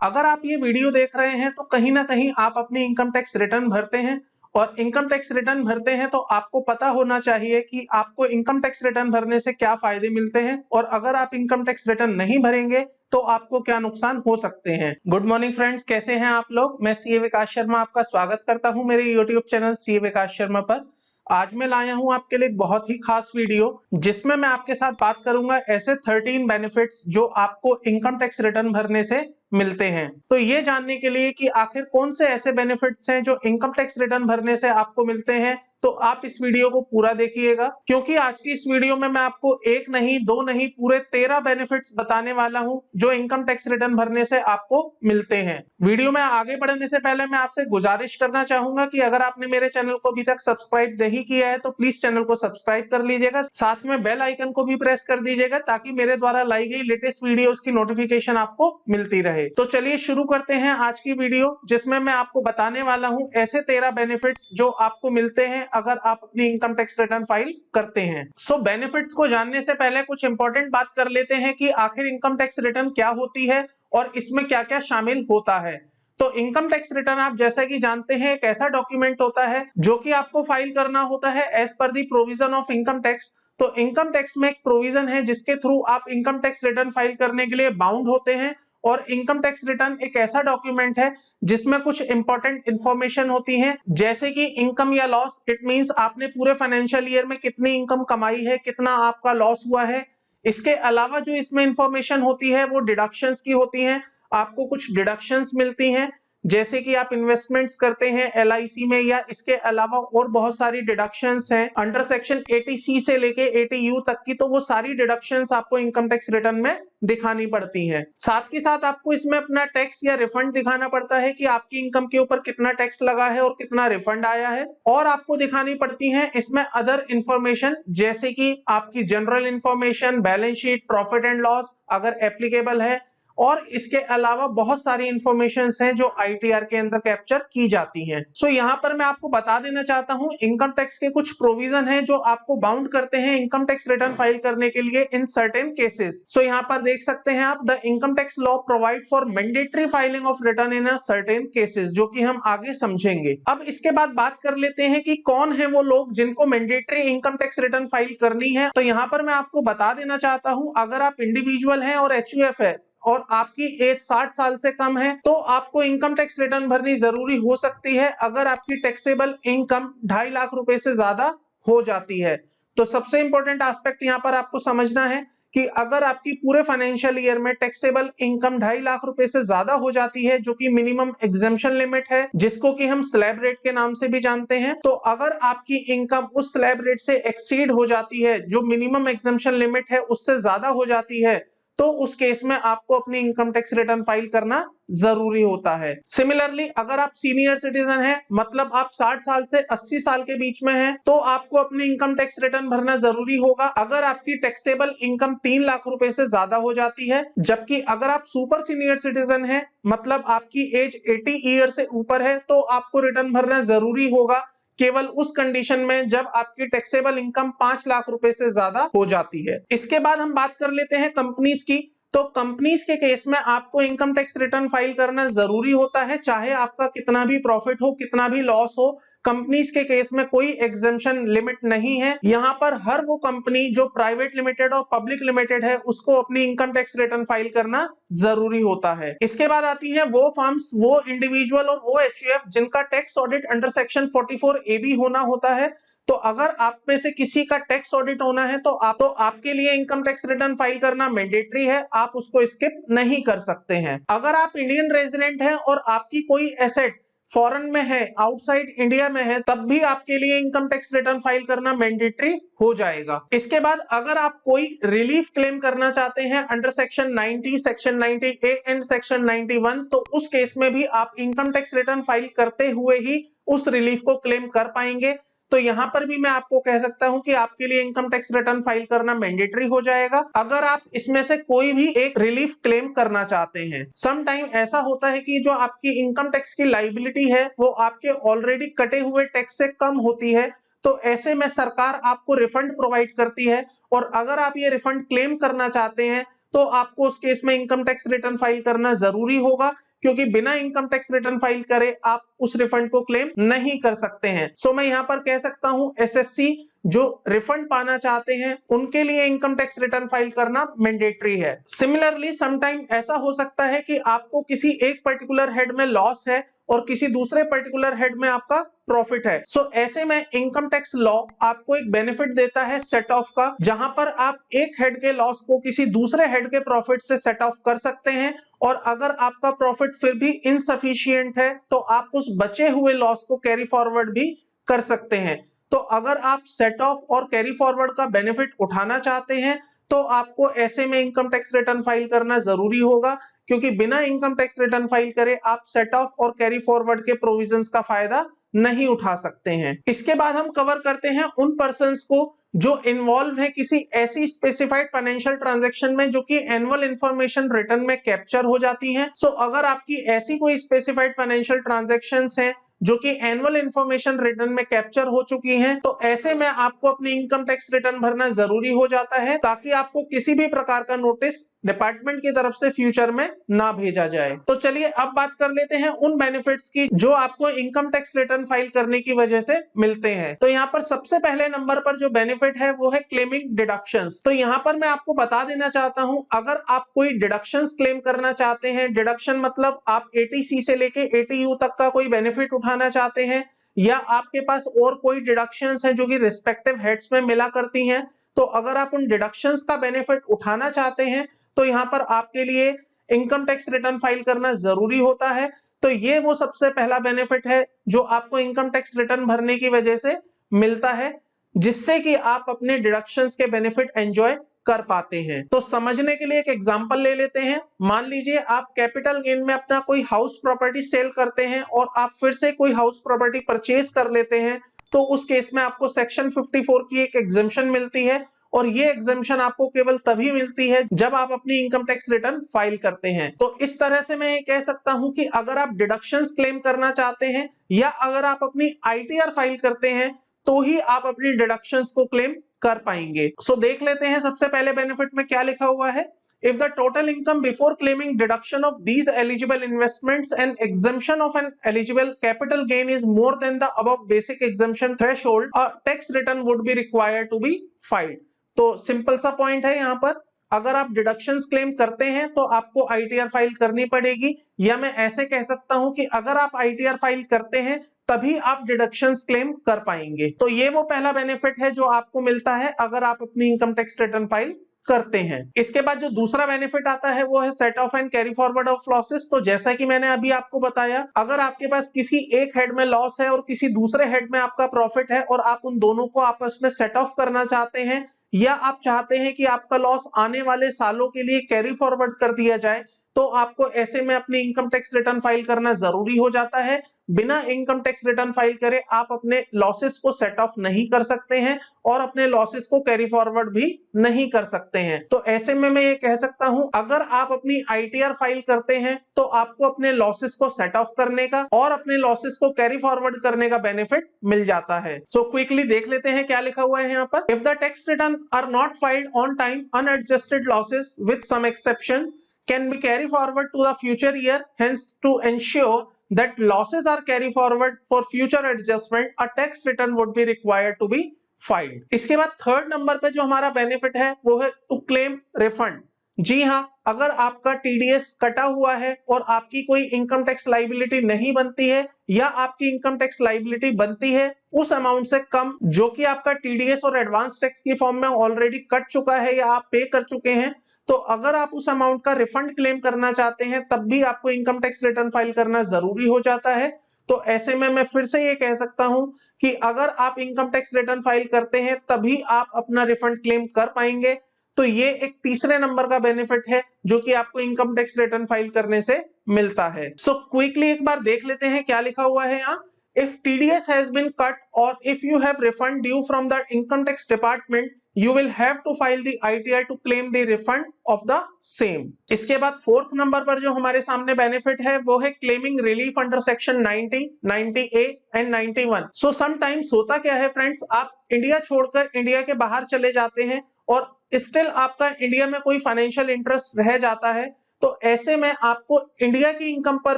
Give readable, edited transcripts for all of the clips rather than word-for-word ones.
अगर आप ये वीडियो देख रहे हैं तो कहीं ना कहीं आप अपनी इनकम टैक्स रिटर्न भरते हैं और इनकम टैक्स रिटर्न भरते हैं तो आपको पता होना चाहिए कि आपको इनकम टैक्स रिटर्न भरने से क्या फायदे मिलते हैं और अगर आप इनकम टैक्स रिटर्न नहीं भरेंगे तो आपको क्या नुकसान हो सकते हैं। गुड मॉर्निंग फ्रेंड्स, कैसे हैं आप लोग। मैं सीए विकास शर्मा आपका स्वागत करता हूं मेरे यूट्यूब चैनल सीए विकास शर्मा पर। आज मैं लाया हूं आपके लिए एक बहुत ही खास वीडियो जिसमें मैं आपके साथ बात करूंगा ऐसे 13 बेनिफिट्स जो आपको इनकम टैक्स रिटर्न भरने से मिलते हैं। तो ये जानने के लिए कि आखिर कौन से ऐसे बेनिफिट्स हैं जो इनकम टैक्स रिटर्न भरने से आपको मिलते हैं, तो आप इस वीडियो को पूरा देखिएगा क्योंकि आज की इस वीडियो में मैं आपको एक नहीं दो नहीं पूरे 13 बेनिफिट्स बताने वाला हूं जो इनकम टैक्स रिटर्न भरने से आपको मिलते हैं। वीडियो में आगे बढ़ने से पहले मैं आपसे गुजारिश करना चाहूंगा कि अगर आपने मेरे चैनल को अभी तक सब्सक्राइब नहीं किया है तो प्लीज चैनल को सब्सक्राइब कर लीजिएगा, साथ में बेल आइकन को भी प्रेस कर दीजिएगा ताकि मेरे द्वारा लाई गई लेटेस्ट वीडियोस की नोटिफिकेशन आपको मिलती रहे। तो चलिए शुरू करते हैं आज की वीडियो जिसमें मैं आपको बताने वाला हूं ऐसे 13 बेनिफिट्स जो आपको मिलते हैं अगर आप अपनी इनकम टैक्स रिटर्न फाइल करते हैं। सो बेनिफिट्स को जानने से पहले कुछ इंपॉर्टेंट बात कर लेते हैं कि आखिर इनकम टैक्स रिटर्न क्या होती है और इसमें क्या क्या शामिल होता है। तो इनकम टैक्स रिटर्न आप जैसा कि जानते हैं एक ऐसा डॉक्यूमेंट होता है जो कि आपको फाइल करना होता है as per the provision of income tax. तो इनकम टैक्स में एक प्रोविजन है जिसके थ्रू आप इनकम टैक्स रिटर्न फाइल करने के लिए बाउंड होते हैं और इनकम टैक्स रिटर्न एक ऐसा डॉक्यूमेंट है जिसमें कुछ इंपॉर्टेंट इंफॉर्मेशन होती है जैसे कि इनकम या लॉस। इट मींस आपने पूरे फाइनेंशियल ईयर में कितनी इनकम कमाई है, कितना आपका लॉस हुआ है। इसके अलावा जो इसमें इंफॉर्मेशन होती है वो डिडक्शंस की होती है। आपको कुछ डिडक्शंस मिलती हैं जैसे कि आप इन्वेस्टमेंट्स करते हैं एलआईसी में या इसके अलावा और बहुत सारी डिडक्शंस हैं अंडर सेक्शन 80C से लेके 80U तक की। तो वो सारी डिडक्शंस आपको इनकम टैक्स रिटर्न में दिखानी पड़ती है। साथ ही साथ आपको इसमें अपना टैक्स या रिफंड दिखाना पड़ता है कि आपकी इनकम के ऊपर कितना टैक्स लगा है और कितना रिफंड आया है। और आपको दिखानी पड़ती है इसमें अदर इंफॉर्मेशन जैसे कि आपकी general information, balance sheet, profit and loss अगर एप्लीकेबल है। और इसके अलावा बहुत सारी इंफॉर्मेशंस हैं जो आईटीआर के अंदर कैप्चर की जाती हैं। सो यहाँ पर मैं आपको बता देना चाहता हूँ इनकम टैक्स के कुछ प्रोविजन हैं जो आपको बाउंड करते हैं इनकम टैक्स रिटर्न फाइल करने के लिए इन सर्टेन केसेस। सो यहाँ पर देख सकते हैं आप, the income tax law provide for mandatory filing of return in a certain cases, जो कि हम आगे समझेंगे। अब इसके बाद बात कर लेते हैं कि कौन है वो लोग जिनको mandatory income tax return file करनी है। तो यहाँ पर मैं आपको बता देना चाहता हूँ अगर आप इंडिविजुअल हैं और एचयूएफ है और आपकी एज 60 साल से कम है तो आपको इनकम टैक्स रिटर्न भरनी जरूरी हो सकती है अगर आपकी टैक्सेबल इनकम 2.5 लाख रुपए से ज्यादा हो जाती है। तो सबसे इंपॉर्टेंट एस्पेक्ट यहाँ पर आपको समझना है कि अगर आपकी पूरे फाइनेंशियल ईयर में टैक्सेबल इनकम 2.5 लाख रुपए से ज्यादा हो जाती है जो कि मिनिमम एग्जेम्पशन लिमिट है जिसको कि हम स्लैब रेट के नाम से भी जानते हैं, तो अगर आपकी इनकम उस स्लैब रेट से एक्सीड हो जाती है, जो मिनिमम एग्जेम्पशन लिमिट है उससे ज्यादा हो जाती है, तो उस केस में आपको अपनी इनकम टैक्स रिटर्न फाइल करना जरूरी होता है। सिमिलरली अगर आप सीनियर सिटीजन हैं, मतलब आप 60 साल से 80 साल के बीच में हैं, तो आपको अपनी इनकम टैक्स रिटर्न भरना जरूरी होगा अगर आपकी टैक्सेबल इनकम 3 लाख रुपए से ज्यादा हो जाती है। जबकि अगर आप सुपर सीनियर सिटीजन हैं, मतलब आपकी एज 80 ईयर से ऊपर है, तो आपको रिटर्न भरना जरूरी होगा केवल उस कंडीशन में जब आपकी टैक्सेबल इनकम 5 लाख रुपए से ज्यादा हो जाती है। इसके बाद हम बात कर लेते हैं कंपनीज की। तो कंपनीज के केस में आपको इनकम टैक्स रिटर्न फाइल करना जरूरी होता है चाहे आपका कितना भी प्रॉफिट हो, कितना भी लॉस हो। कंपनीज के केस में कोई एग्जेम्पशन लिमिट नहीं है। यहाँ पर हर वो कंपनी जो प्राइवेट लिमिटेड और पब्लिक लिमिटेड है उसको अपनी इनकम टैक्स रिटर्न फाइल करना जरूरी होता है। इसके बाद आती है वो फर्म्स, वो इंडिविजुअल और वो एचयूएफ जिनका tax audit under section 44AB होना होता है। तो अगर आप में से किसी का टैक्स ऑडिट होना है तो आपके लिए इनकम टैक्स रिटर्न फाइल करना मैंडेटरी है, आप उसको स्किप नहीं कर सकते हैं। अगर आप इंडियन रेजिडेंट हैं और आपकी कोई एसेट फॉरेन में है, आउटसाइड इंडिया में है, तब भी आपके लिए इनकम टैक्स रिटर्न फाइल करना मैंडेटरी हो जाएगा। इसके बाद अगर आप कोई रिलीफ क्लेम करना चाहते हैं under section 90, section 90A and section 91, तो उस केस में भी आप इनकम टैक्स रिटर्न फाइल करते हुए ही उस रिलीफ को क्लेम कर पाएंगे। तो यहाँ पर भी मैं आपको कह सकता हूं कि आपके लिए इनकम टैक्स रिटर्न फाइल करना मैंडेटरी हो जाएगा अगर आप इसमें से कोई भी एक रिलीफ क्लेम करना चाहते हैं। सम टाइम ऐसा होता है कि जो आपकी इनकम टैक्स की लाइबिलिटी है वो आपके ऑलरेडी कटे हुए टैक्स से कम होती है, तो ऐसे में सरकार आपको रिफंड प्रोवाइड करती है और अगर आप ये रिफंड क्लेम करना चाहते हैं तो आपको उस केस में इनकम टैक्स रिटर्न फाइल करना जरूरी होगा क्योंकि बिना इनकम टैक्स रिटर्न फाइल करे आप उस रिफंड को क्लेम नहीं कर सकते हैं। सो मैं यहाँ पर कह सकता हूँ एसएससी जो रिफंड पाना चाहते हैं उनके लिए इनकम टैक्स रिटर्न फाइल करना मैंडेटरी है। सिमिलरली समटाइम ऐसा हो सकता है कि आपको किसी एक पर्टिकुलर हेड में लॉस है और किसी दूसरे पर्टिकुलर हेड में आपका प्रॉफिट है। सो ऐसे में इनकम टैक्स लॉ आपको एक बेनिफिट देता है सेट ऑफ का, जहां पर आप एक हेड के लॉस को किसी दूसरे हेड के प्रॉफिट से सेट ऑफ कर सकते हैं, और अगर आपका प्रॉफिट फिर भी इनसफिशिएंट है तो आप उस बचे हुए लॉस को कैरी फॉरवर्ड भी कर सकते हैं। तो अगर आप सेट ऑफ और कैरी फॉरवर्ड का बेनिफिट उठाना चाहते हैं तो आपको ऐसे में इनकम टैक्स रिटर्न फाइल करना जरूरी होगा, क्योंकि बिना इनकम टैक्स रिटर्न फाइल करे आप सेट ऑफ और कैरी फॉरवर्ड के प्रोविजंस का फायदा नहीं उठा सकते हैं। इसके बाद हम कवर करते हैं उन पर्संस को जो इन्वॉल्व है किसी ऐसी स्पेसिफाइड फाइनेंशियल ट्रांजैक्शन में जो कि एनुअल इंफॉर्मेशन रिटर्न में कैप्चर हो जाती है। सो अगर आपकी ऐसी कोई स्पेसिफाइड फाइनेंशियल ट्रांजैक्शंस हैं जो कि एनुअल इंफॉर्मेशन रिटर्न में कैप्चर हो चुकी हैं, तो ऐसे में आपको अपनी इनकम टैक्स रिटर्न भरना जरूरी हो जाता है, ताकि आपको किसी भी प्रकार का नोटिस डिपार्टमेंट की तरफ से फ्यूचर में ना भेजा जाए। तो चलिए अब बात कर लेते हैं उन बेनिफिट्स की जो आपको इनकम टैक्स रिटर्न फाइल करने की वजह से मिलते हैं। तो यहाँ पर सबसे पहले नंबर पर जो बेनिफिट है वो है क्लेमिंग डिडक्शंस। तो यहाँ पर मैं आपको बता देना चाहता हूँ, अगर आप कोई डिडक्शंस क्लेम करना चाहते हैं, डिडक्शन मतलब आप एटीसी से लेके एटीयू तक का कोई बेनिफिट उठाना चाहते हैं, या आपके पास और कोई डिडक्शंस हैं जो कि रिस्पेक्टिव हेड्स में मिला करती हैं, तो अगर आप उन डिडक्शंस का बेनिफिट उठाना चाहते हैं तो यहाँ पर आपके लिए इनकम टैक्स रिटर्न फाइल करना जरूरी होता है। तो ये वो सबसे पहला बेनिफिट है जो आपको इनकम टैक्स रिटर्न भरने की वजह से मिलता है, जिससे कि आप अपने डिडक्शंस के बेनिफिट एंजॉय कर पाते हैं। तो समझने के लिए एक एग्जांपल ले लेते हैं। मान लीजिए आप कैपिटल गेन में अपना कोई हाउस प्रॉपर्टी सेल करते हैं और आप फिर से कोई हाउस प्रॉपर्टी परचेज कर लेते हैं, तो उस केस में आपको सेक्शन 54 की एक एग्जेम्पशन मिलती है, और ये एग्जेम्पशन आपको केवल तभी मिलती है जब आप अपनी इनकम टैक्स रिटर्न फाइल करते हैं। तो इस तरह से मैं ये कह सकता हूं कि अगर आप डिडक्शंस क्लेम करना चाहते हैं या अगर आप अपनी आईटीआर फाइल करते हैं तो ही आप अपनी डिडक्शंस को क्लेम कर पाएंगे। सो देख लेते हैं सबसे पहले बेनिफिट में क्या लिखा हुआ है। If the total income before claiming deduction of these eligible investments and exemption of an eligible capital gain is more than the above basic exemption threshold, a tax return would be required to be filed. तो simple सा point है यहाँ पर, अगर आप deductions claim करते हैं तो आपको आईटीआर फाइल करनी पड़ेगी, या मैं ऐसे कह सकता हूं कि अगर आप आईटीआर फाइल करते हैं तभी आप डिडक्शंस क्लेम कर पाएंगे। तो ये वो पहला बेनिफिट है जो आपको मिलता है अगर आप अपनी इनकम टैक्स रिटर्न फाइल करते हैं। इसके बाद जो दूसरा बेनिफिट आता है वो है set of and carry forward of losses. तो जैसा कि मैंने अभी आपको बताया, अगर आपके पास किसी एक हेड में लॉस है और किसी दूसरे हेड में आपका प्रॉफिट है और आप उन दोनों को आपस में सेट ऑफ करना चाहते हैं, या आप चाहते हैं कि आपका लॉस आने वाले सालों के लिए कैरी फॉरवर्ड कर दिया जाए, तो आपको ऐसे में अपनी इनकम टैक्स रिटर्न फाइल करना जरूरी हो जाता है। बिना इनकम टैक्स रिटर्न फाइल करे आप अपने लॉसेस को सेट ऑफ नहीं कर सकते हैं और अपने लॉसेस को कैरी फॉरवर्ड भी नहीं कर सकते हैं। तो ऐसे में मैं ये कह सकता हूं, अगर आप अपनी आईटीआर फाइल करते हैं तो आपको अपने लॉसेस को सेट ऑफ करने का और अपने लॉसेस को कैरी फॉरवर्ड करने का बेनिफिट मिल जाता है। सो क्विकली देख लेते हैं क्या लिखा हुआ है यहाँ पर। If the tax return are not filed on time, unadjusted losses with some exception can be carried forward to the future year. Hence, to ensure that losses are carried forward for future adjustment, a tax return would be required to be filed. इसके बाद third number पे जो हमारा benefit है वो है to claim refund. जी हाँ, अगर आपका टीडीएस कटा हुआ है और आपकी कोई इनकम टैक्स लाइबिलिटी नहीं बनती है, या आपकी इनकम टैक्स लाइबिलिटी बनती है उस अमाउंट से कम जो कि आपका टीडीएस और एडवांस टैक्स की फॉर्म में ऑलरेडी कट चुका है या आप पे कर चुके हैं, तो अगर आप उस अमाउंट का रिफंड क्लेम करना चाहते हैं तब भी आपको इनकम टैक्स रिटर्न फाइल करना जरूरी हो जाता है। तो ऐसे में मैं फिर से ये कह सकता हूं कि अगर आप इनकम टैक्स रिटर्न फाइल करते हैं तभी आप अपना रिफंड क्लेम कर पाएंगे। तो ये एक तीसरे नंबर का बेनिफिट है जो कि आपको इनकम टैक्स रिटर्न फाइल करने से मिलता है। सो क्विकली एक बार देख लेते हैं क्या लिखा हुआ है यहाँ। If TDS has been cut or if you have refund due from the income tax department, you will have to file the ITR to claim the refund of the same. इसके बाद फोर्थ नंबर पर जो हमारे सामने benefit है वो है claiming relief under section 90, 90A and 91। So sometimes होता क्या है फ्रेंड्स, आप इंडिया छोड़कर इंडिया के बाहर चले जाते हैं और स्टिल आपका इंडिया में कोई फाइनेंशियल इंटरेस्ट रह जाता है, तो ऐसे में आपको इंडिया की इनकम पर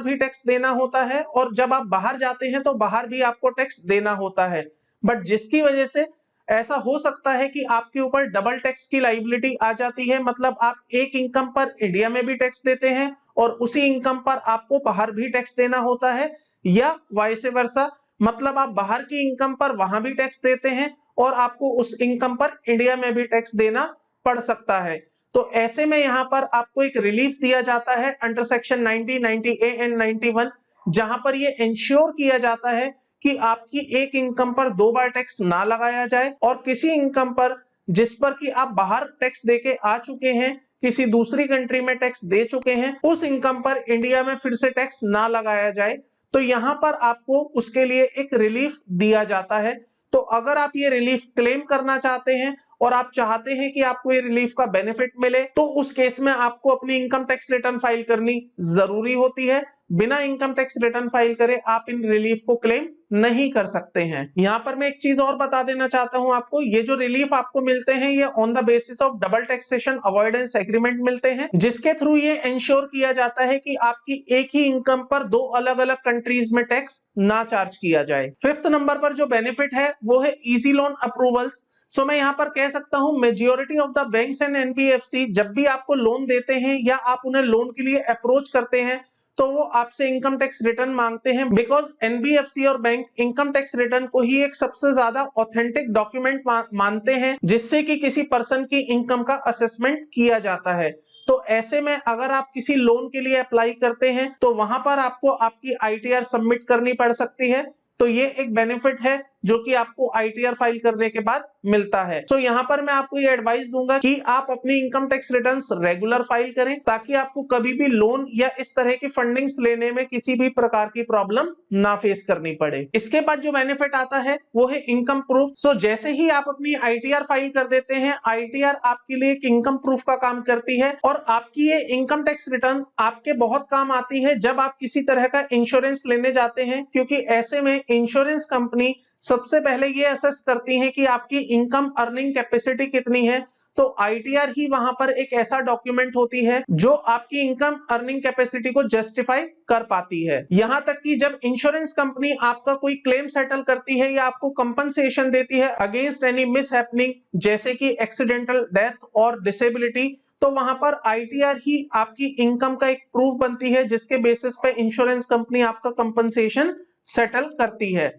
भी टैक्स देना होता है और जब आप बाहर जाते हैं तो बाहर भी आपको टैक्स देना होता है। बट जिसकी वजह से ऐसा हो सकता है कि आपके ऊपर डबल टैक्स की लायबिलिटी आ जाती है, मतलब आप एक इनकम पर इंडिया में भी टैक्स देते हैं और उसी इनकम पर आपको बाहर भी टैक्स देना होता है, या वाइस वर्सा, मतलब आप बाहर की इनकम पर वहां भी टैक्स देते हैं और आपको उस इनकम पर इंडिया में भी टैक्स देना पड़ सकता है। तो ऐसे में यहाँ पर आपको एक रिलीफ दिया जाता है अंडर सेक्शन 90, 90A एंड 91, जहां पर ये इंश्योर किया जाता है कि आपकी एक इनकम पर 2 बार टैक्स ना लगाया जाए और किसी इनकम पर जिस पर कि आप बाहर टैक्स देके आ चुके हैं, किसी दूसरी कंट्री में टैक्स दे चुके हैं, उस इनकम पर इंडिया में फिर से टैक्स ना लगाया जाए। तो यहाँ पर आपको उसके लिए एक रिलीफ दिया जाता है। तो अगर आप ये रिलीफ क्लेम करना चाहते हैं और आप चाहते हैं कि आपको ये रिलीफ का बेनिफिट मिले, तो उस केस में आपको अपनी इनकम टैक्स रिटर्न फाइल करनी जरूरी होती है। बिना इनकम टैक्स रिटर्न फाइल करे आप इन रिलीफ को क्लेम नहीं कर सकते हैं। यहाँ पर मैं एक चीज और बता देना चाहता हूं आपको, ये जो रिलीफ आपको मिलते हैं ये on the basis of double taxation avoidance agreement मिलते हैं, जिसके थ्रू ये इंश्योर किया जाता है कि आपकी एक ही इनकम पर 2 अलग अलग कंट्रीज में टैक्स ना चार्ज किया जाए। 5th नंबर पर जो बेनिफिट है वो है इजी लोन अप्रूवल्स। सो मैं यहाँ पर कह सकता हूं majority of the banks and NBFC जब भी आपको लोन देते हैं या आप उन्हें लोन के लिए अप्रोच करते हैं तो वो आपसे इनकम टैक्स रिटर्न मांगते हैं, बिकॉज एनबीएफसी और बैंक इनकम टैक्स रिटर्न को ही एक सबसे ज्यादा ऑथेंटिक डॉक्यूमेंट मानते हैं जिससे कि किसी पर्सन की इनकम का असेसमेंट किया जाता है। तो ऐसे में अगर आप किसी लोन के लिए अप्लाई करते हैं तो वहां पर आपको आपकी आईटीआर सबमिट करनी पड़ सकती है। तो ये एक बेनिफिट है जो कि आपको आईटीआर फाइल करने के बाद मिलता है। तो यहाँ पर मैं आपको ये एडवाइस दूंगा कि आप अपनी income tax returns regular file करें ताकि आपको कभी भी लोन या इस तरह की फंडिंग्स लेने में किसी भी प्रकार की प्रॉब्लम ना फेस करनी पड़े। इसके बाद जो बेनिफिट आता है वो है इनकम प्रूफ। सो जैसे ही आप अपनी आईटीआर फाइल कर देते हैं, आईटीआर आपके लिए एक इनकम प्रूफ का काम करती है और आपकी ये इनकम टैक्स रिटर्न आपके बहुत काम आती है जब आप किसी तरह का इंश्योरेंस लेने जाते हैं, क्योंकि ऐसे में इंश्योरेंस कंपनी सबसे पहले ये असेस करती है कि आपकी इनकम अर्निंग कैपेसिटी कितनी है। तो आईटीआर ही वहां पर एक ऐसा डॉक्यूमेंट होती है जो आपकी इनकम अर्निंग कैपेसिटी को जस्टिफाई कर पाती है। यहां तक कि जब इंश्योरेंस कंपनी आपका कोई क्लेम सेटल करती है या आपको कंपनसेशन देती है अगेंस्ट एनी मिस हैपनिंग जैसे कि एक्सीडेंटल डेथ और डिसेबिलिटी, तो वहां पर आईटीआर ही आपकी इनकम का एक प्रूफ बनती है जिसके बेसिस पे इंश्योरेंस कंपनी आपका कंपनसेशन सेटल करती है।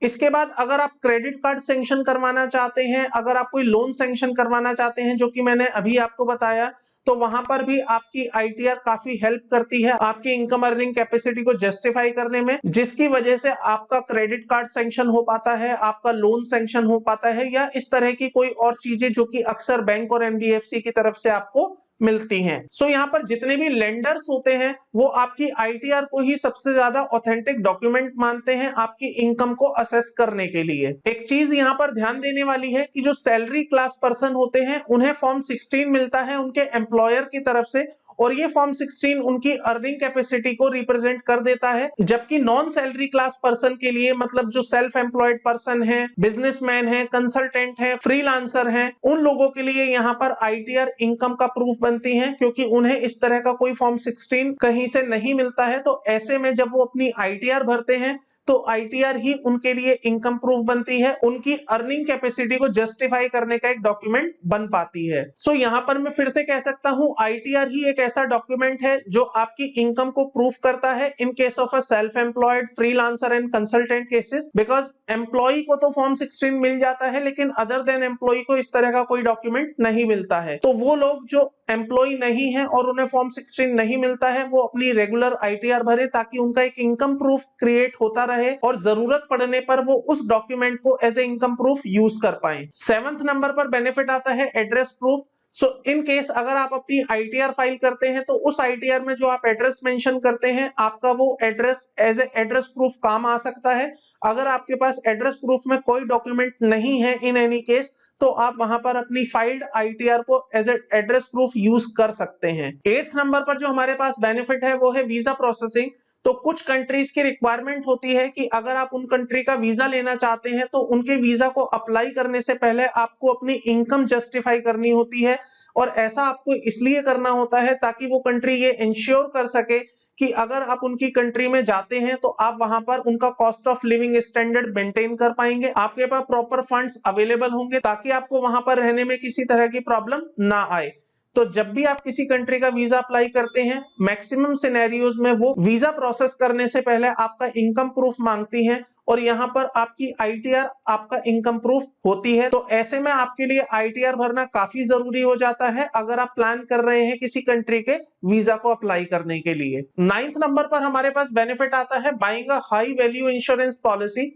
इसके बाद अगर आप क्रेडिट कार्ड सैंक्शन करवाना चाहते हैं, अगर आप कोई लोन सैंक्शन करवाना चाहते हैं जो कि मैंने अभी आपको बताया, तो वहां पर भी आपकी आईटीआर काफी हेल्प करती है आपकी इनकम अर्निंग कैपेसिटी को जस्टिफाई करने में, जिसकी वजह से आपका क्रेडिट कार्ड सैंक्शन हो पाता है, आपका लोन सैंक्शन हो पाता है या इस तरह की कोई और चीजें जो कि अक्सर बैंक और एनबीएफसी की तरफ से आपको मिलती हैं। सो यहाँ पर जितने भी लेंडर्स होते हैं वो आपकी आईटीआर को ही सबसे ज्यादा ऑथेंटिक डॉक्यूमेंट मानते हैं आपकी इनकम को असेस करने के लिए। एक चीज यहाँ पर ध्यान देने वाली है कि जो सैलरी क्लास पर्सन होते हैं उन्हें फॉर्म 16 मिलता है उनके एम्प्लॉयर की तरफ से और ये फॉर्म 16 उनकी अर्निंग कैपेसिटी को रिप्रेजेंट कर देता है, जबकि नॉन सैलरी क्लास पर्सन के लिए मतलब जो सेल्फ एम्प्लॉयड पर्सन है, बिजनेसमैन है, कंसल्टेंट है, फ्रीलांसर है, उन लोगों के लिए यहाँ पर आईटीआर इनकम का प्रूफ बनती है क्योंकि उन्हें इस तरह का कोई फॉर्म 16 कहीं से नहीं मिलता है। तो ऐसे में जब वो अपनी आईटीआर भरते हैं तो आईटीआर ही उनके लिए इनकम प्रूफ बनती है, उनकी अर्निंग कैपेसिटी को जस्टिफाई करने का एक डॉक्यूमेंट बन पाती है। सो यहाँ पर मैं फिर से कह सकता हूँ आईटीआर ही एक ऐसा डॉक्यूमेंट है जो आपकी इनकम को प्रूफ करता है in case of a self employed, freelancer and consultant cases, because employ को तो फॉर्म 16 मिल जाता है लेकिन अदर देन एम्प्लॉय को इस तरह का कोई डॉक्यूमेंट नहीं मिलता है। तो वो लोग जो एम्प्लॉय नहीं है और उन्हें फॉर्म 16 नहीं मिलता है वो अपनी रेगुलर आईटीआर भरे ताकि उनका एक इनकम प्रूफ क्रिएट होता रहे और जरूरत पड़ने पर वो उस डॉक्यूमेंट को as a income proof use कर पाए। 7th नंबर पर बेनिफिट आता है address proof. So in case अगर आप अपनी आईटीआर फाइल करते हैं तो उस आईटीआर में जो आप एड्रेस मेंशन करते हैं आपका वो address as a address proof काम आ सकता है। अगर आपके पास एड्रेस प्रूफ में कोई डॉक्यूमेंट नहीं है इन एनी केस तो आप वहां पर अपनी फाइल्ड आईटीआर को एज एड्रेस प्रूफ यूज कर सकते हैं। 8th नंबर पर जो हमारे पास बेनिफिट है वो है वीजा प्रोसेसिंग। तो कुछ कंट्रीज की रिक्वायरमेंट होती है कि अगर आप उन कंट्री का वीजा लेना चाहते हैं तो उनके वीजा को अप्लाई करने से पहले आपको अपनी इनकम जस्टिफाई करनी होती है। और ऐसा आपको इसलिए करना होता है ताकि वो कंट्री ये इंश्योर कर सके कि अगर आप उनकी कंट्री में जाते हैं तो आप वहां पर उनका cost of living standard maintain कर पाएंगे, आपके पास प्रॉपर फंड्स अवेलेबल होंगे ताकि आपको वहां पर रहने में किसी तरह की प्रॉब्लम ना आए। तो जब भी आप किसी कंट्री का वीजा अप्लाई करते हैं, मैक्सिमम सिनेरियोज में वो वीजा प्रोसेस करने से पहले आपका इनकम प्रूफ मांगती हैं और यहाँ पर आपकी आईटीआर आपका इनकम प्रूफ होती है। तो ऐसे में आपके लिए आईटीआर भरना काफी जरूरी हो जाता है अगर आप प्लान कर रहे हैं किसी कंट्री के वीजा को अप्लाई करने के लिए। 9th नंबर पर हमारे पास बेनिफिट आता है buying a high value insurance policy.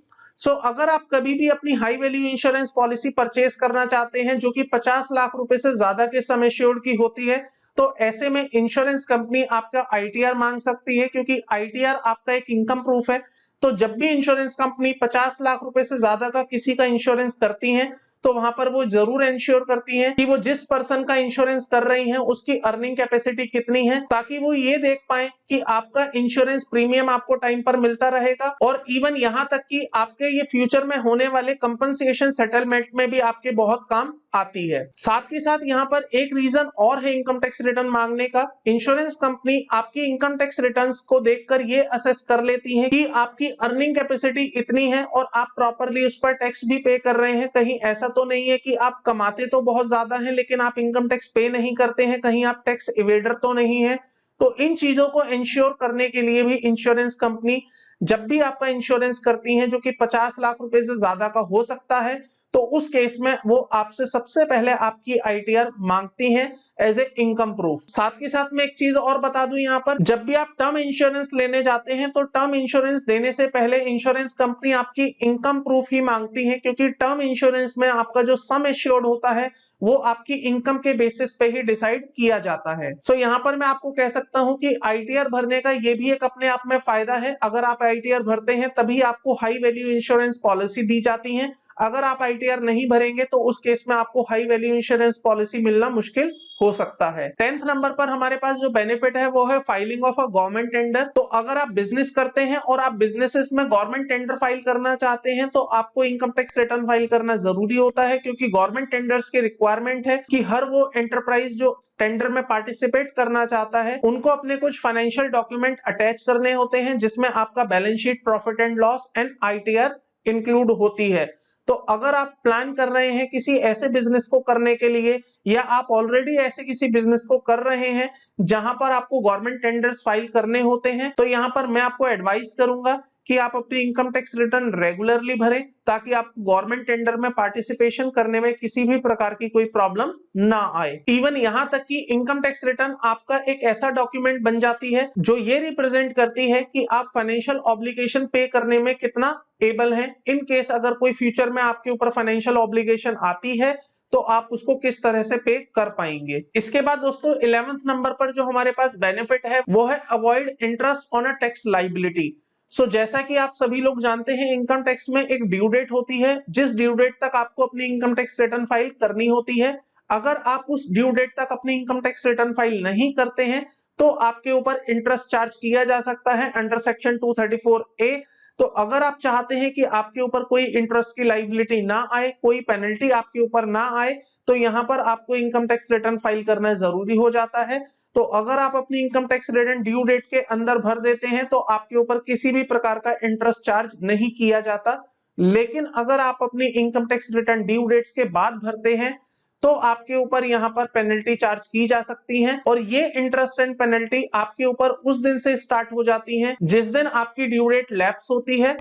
अगर आप कभी भी अपनी high value insurance policy purchase करना चाहते हैं जो कि 50 लाख रुपए से ज्यादा के सम एश्योर्ड की होती है, तो ऐसे में इंश्योरेंस कंपनी आपका आईटीआर मांग सकती है, क्योंकि आईटीआर आपका एक इनकम प्रूफ है। तो जब भी इंश्योरेंस कंपनी 50 लाख रुपए से ज्यादा का किसी का इंश्योरेंस करती है तो वहां पर वो जरूर इंश्योर करती है कि वो जिस पर्सन का इंश्योरेंस कर रही है उसकी अर्निंग कैपेसिटी कितनी है, ताकि वो ये देख पाए कि आपका इंश्योरेंस प्रीमियम आपको टाइम पर मिलता रहेगा और इवन यहां तक कि आपके ये फ्यूचर में होने वाले कंपनसेशन सेटलमेंट में भी आपके बहुत काम आती है। साथ ही साथ यहाँ पर एक रीजन और है इनकम टैक्स रिटर्न मांगने का। इंश्योरेंस कंपनी आपकी इनकम टैक्स रिटर्न्स को देखकर ये असेस कर लेती है कि आपकी अर्निंग कैपेसिटी इतनी है और आप प्रॉपरली उस पर टैक्स भी पे कर रहे हैं। कहीं ऐसा तो नहीं है कि आप कमाते तो बहुत ज्यादा हैं लेकिन आप इनकम टैक्स पे नहीं करते हैं, कहीं आप टैक्स इवेडर तो नहीं है। तो इन चीजों को इंश्योर करने के लिए भी इंश्योरेंस कंपनी जब भी आपका इंश्योरेंस करती है जो कि 50 लाख रुपए से ज्यादा का हो सकता है, तो उस केस में वो आपसे सबसे पहले आपकी आईटीआर मांगती हैं एज ए इनकम प्रूफ। साथ के साथ में एक चीज और बता दूं, यहाँ पर जब भी आप टर्म इंश्योरेंस लेने जाते हैं तो टर्म इंश्योरेंस देने से पहले इंश्योरेंस कंपनी आपकी इनकम प्रूफ ही मांगती है, क्योंकि टर्म इंश्योरेंस में आपका जो सम एश्योर्ड होता है वो आपकी इनकम के बेसिस पे ही डिसाइड किया जाता है। यहाँ पर मैं आपको कह सकता हूं कि आईटीआर भरने का ये भी एक अपने आप में फायदा है। अगर आप आईटीआर भरते हैं तभी आपको हाई वैल्यू इंश्योरेंस पॉलिसी दी जाती है। अगर आप आईटीआर नहीं भरेंगे तो उस केस में आपको हाई वैल्यू इंश्योरेंस पॉलिसी मिलना मुश्किल हो सकता है। 10th नंबर पर हमारे पास जो बेनिफिट है वो है filing of a government tender. तो अगर आप बिजनेस करते हैं और आप बिजनेसेस में गवर्नमेंट टेंडर फाइल करना चाहते हैं तो आपको इनकम टैक्स रिटर्न फाइल करना जरूरी होता है, क्योंकि गवर्नमेंट टेंडर्स की रिक्वायरमेंट है कि हर वो एंटरप्राइज जो टेंडर में पार्टिसिपेट करना चाहता है उनको अपने कुछ फाइनेंशियल डॉक्यूमेंट अटैच करने होते हैं, जिसमें आपका balance sheet, profit and loss and ITR include होती है। तो अगर आप प्लान कर रहे हैं किसी ऐसे बिजनेस को करने के लिए या आप ऑलरेडी ऐसे किसी बिजनेस को कर रहे हैं जहां पर आपको गवर्नमेंट टेंडर्स फाइल करने होते हैं, तो यहां पर मैं आपको एडवाइस करूंगा कि आप अपनी इनकम टैक्स रिटर्न रेगुलरली भरें ताकि आप गवर्नमेंट टेंडर में पार्टिसिपेशन करने में किसी भी प्रकार की कोई प्रॉब्लम ना आए। इवन यहां तक कि इनकम टैक्स रिटर्न आपका एक ऐसा डॉक्यूमेंट बन जाती है जो ये रिप्रेजेंट करती है कि आप फाइनेंशियल ऑब्लिगेशन पे करने में कितना एबल हैं। इन केस अगर कोई फ्यूचर में आपके ऊपर फाइनेंशियल ऑब्लिगेशन आती है तो आप उसको किस तरह से पे कर पाएंगे। इसके बाद दोस्तों 11th नंबर पर जो हमारे पास बेनिफिट है वो है avoid interest on a tax liability. जैसा कि आप सभी लोग जानते हैं इनकम टैक्स में एक ड्यू डेट होती है, जिस ड्यू डेट तक आपको अपनी इनकम टैक्स रिटर्न फाइल करनी होती है। अगर आप उस ड्यू डेट तक अपनी इनकम टैक्स रिटर्न फाइल नहीं करते हैं तो आपके ऊपर इंटरेस्ट चार्ज किया जा सकता है अंडर सेक्शन 234A। तो अगर आप चाहते हैं कि आपके ऊपर कोई इंटरेस्ट की लाइबिलिटी ना आए, कोई पेनल्टी आपके ऊपर ना आए, तो यहाँ पर आपको इनकम टैक्स रिटर्न फाइल करना जरूरी हो जाता है। तो अगर आप अपनी income tax return due date के अंदर भर देते हैं तो आपके ऊपर किसी भी प्रकार का इंटरेस्ट चार्ज नहीं किया जाता। लेकिन अगर आप अपनी income tax return due dates के बाद भरते हैं तो आपके ऊपर यहाँ पर पेनल्टी चार्ज की जा सकती है, और ये इंटरेस्ट एंड पेनल्टी आपके ऊपर उस दिन से स्टार्ट हो जाती है जिस दिन आपकी ड्यू डेट लैप्स होती है।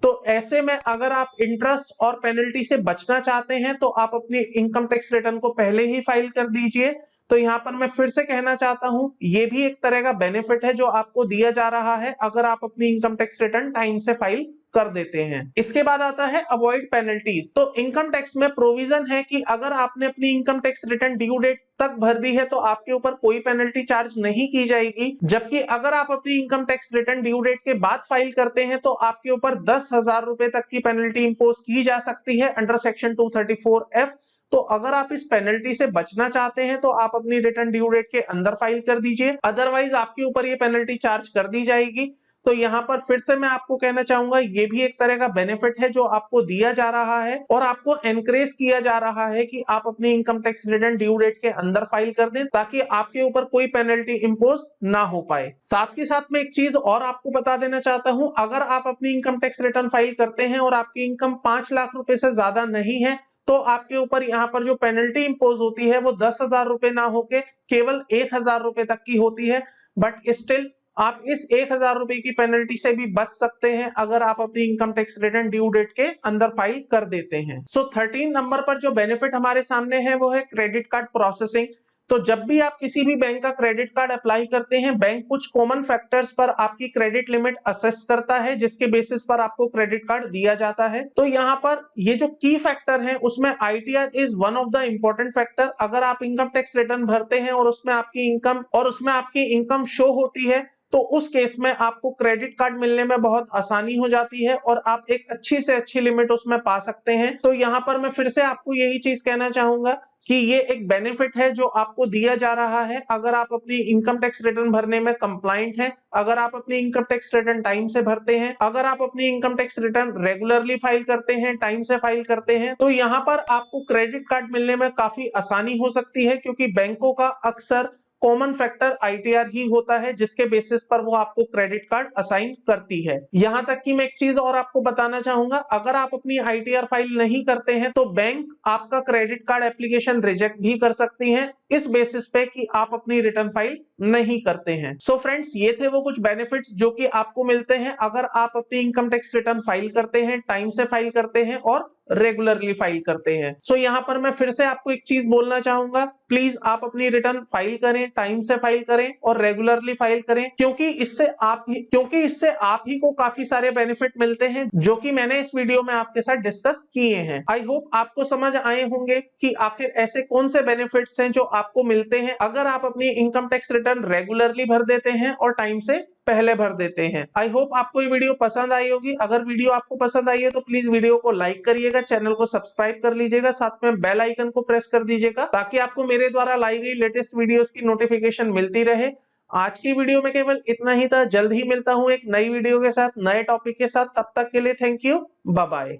तो ऐसे में अगर आप इंटरेस्ट और पेनल्टी से बचना चाहते हैं तो आप अपनी इनकम टैक्स रिटर्न को पहले ही फाइल कर दीजिए। तो यहाँ पर मैं फिर से कहना चाहता हूं, ये भी एक तरह का बेनिफिट है जो आपको दिया जा रहा है अगर आप अपनी इनकम टैक्स रिटर्न टाइम से फाइल कर देते हैं। इसके बाद आता है अवॉइड पेनल्टीज। तो इनकम टैक्स में प्रोविजन है कि अगर आपने अपनी income tax return due date तक भर दी है तो आपके ऊपर कोई पेनल्टी चार्ज नहीं की जाएगी, जबकि अगर आप अपनी income tax return due date के बाद फाइल करते हैं तो आपके ऊपर 10,000 रुपए तक की पेनल्टी इंपोज की जा सकती है अंडर सेक्शन 234F। तो अगर आप इस पेनल्टी से बचना चाहते हैं तो आप अपनी रिटर्न ड्यू डेट के अंदर फाइल कर दीजिए, अदरवाइज आपके ऊपर ये पेनल्टी चार्ज कर दी जाएगी। तो यहाँ पर फिर से मैं आपको कहना चाहूंगा ये भी एक तरह का बेनिफिट है जो आपको दिया जा रहा है और आपको एनकरेज किया जा रहा है कि आप अपनी income tax return due date के अंदर फाइल कर दें ताकि आपके ऊपर कोई पेनल्टी इंपोज ना हो पाए। साथ ही साथ में एक चीज और आपको बता देना चाहता हूं, अगर आप अपनी इनकम टैक्स रिटर्न फाइल करते हैं और आपकी इनकम 5 लाख रुपए से ज्यादा नहीं है तो आपके ऊपर यहाँ पर जो पेनल्टी इंपोज होती है वो 10,000 रुपए ना होके केवल 1,000 रुपए तक की होती है। बट स्टिल आप इस 1,000 रुपए की पेनल्टी से भी बच सकते हैं अगर आप अपनी income tax return due date के अंदर फाइल कर देते हैं। सो 13 नंबर पर जो बेनिफिट हमारे सामने है वो है क्रेडिट कार्ड प्रोसेसिंग। तो जब भी आप किसी भी बैंक का क्रेडिट कार्ड अप्लाई करते हैं, बैंक कुछ कॉमन फैक्टर्स पर आपकी क्रेडिट लिमिट असेस करता है जिसके बेसिस पर आपको क्रेडिट कार्ड दिया जाता है। तो यहाँ पर ये जो की फैक्टर है उसमें ITR is one of the important factor. अगर आप इनकम टैक्स रिटर्न भरते हैं और उसमें आपकी इनकम शो होती है तो उस केस में आपको क्रेडिट कार्ड मिलने में बहुत आसानी हो जाती है और आप एक अच्छी से अच्छी लिमिट उसमें पा सकते हैं। तो यहाँ पर मैं फिर से आपको यही चीज कहना चाहूंगा कि ये एक बेनिफिट है जो आपको दिया जा रहा है अगर आप अपनी इनकम टैक्स रिटर्न भरने में कंप्लाइंट हैं, अगर आप अपनी इनकम टैक्स रिटर्न टाइम से भरते हैं, अगर आप अपनी income tax return regularly file करते हैं, टाइम से फाइल करते हैं, तो यहाँ पर आपको क्रेडिट कार्ड मिलने में काफी आसानी हो सकती है क्योंकि बैंकों का अक्सर कॉमन फैक्टर आईटीआर ही होता है जिसके बेसिस पर वो आपको क्रेडिट कार्ड असाइन करती है। यहां तक कि मैं एक चीज और आपको बताना चाहूंगा, अगर आप अपनी आईटीआर फाइल नहीं करते हैं तो बैंक आपका क्रेडिट कार्ड एप्लीकेशन रिजेक्ट भी कर सकती है इस बेसिस पे कि आप अपनी रिटर्न फाइल नहीं करते हैं। सो फ्रेंड्स, ये थे वो कुछ बेनिफिट्स जो कि आपको मिलते हैं अगर आप अपनी इनकम टैक्स रिटर्न फाइल करते हैं, टाइम से फाइल करते हैं और रेगुलरली फाइल करते हैं। सो यहाँ पर मैं फिर से आपको एक चीज बोलना चाहूंगा, प्लीज आप अपनी रिटर्न फाइल करें, टाइम से फाइल करें और रेगुलरली फाइल करें क्योंकि इससे आप ही को काफी सारे बेनिफिट मिलते हैं जो कि मैंने इस वीडियो में आपके साथ डिस्कस किए हैं। आई होप आपको समझ आए होंगे कि आखिर ऐसे कौन से बेनिफिट्स हैं जो आपको मिलते हैं अगर आप अपनी इनकम टैक्स रिटर्न रेगुलरली भर देते हैं और टाइम से पहले भर देते हैं। आई होप आपको ये वीडियो पसंद आई होगी। अगर वीडियो आपको पसंद आई है तो प्लीज वीडियो को लाइक करिएगा, चैनल को सब्सक्राइब कर लीजिएगा, साथ में बेल आइकन को प्रेस कर दीजिएगा ताकि आपको मेरे द्वारा लाई गई लेटेस्ट वीडियोस की नोटिफिकेशन मिलती रहे। आज की वीडियो में केवल इतना ही था। जल्द ही मिलता हूं एक नई वीडियो के साथ, नए टॉपिक के साथ। तब तक के लिए थैंक यू, बाय बाय।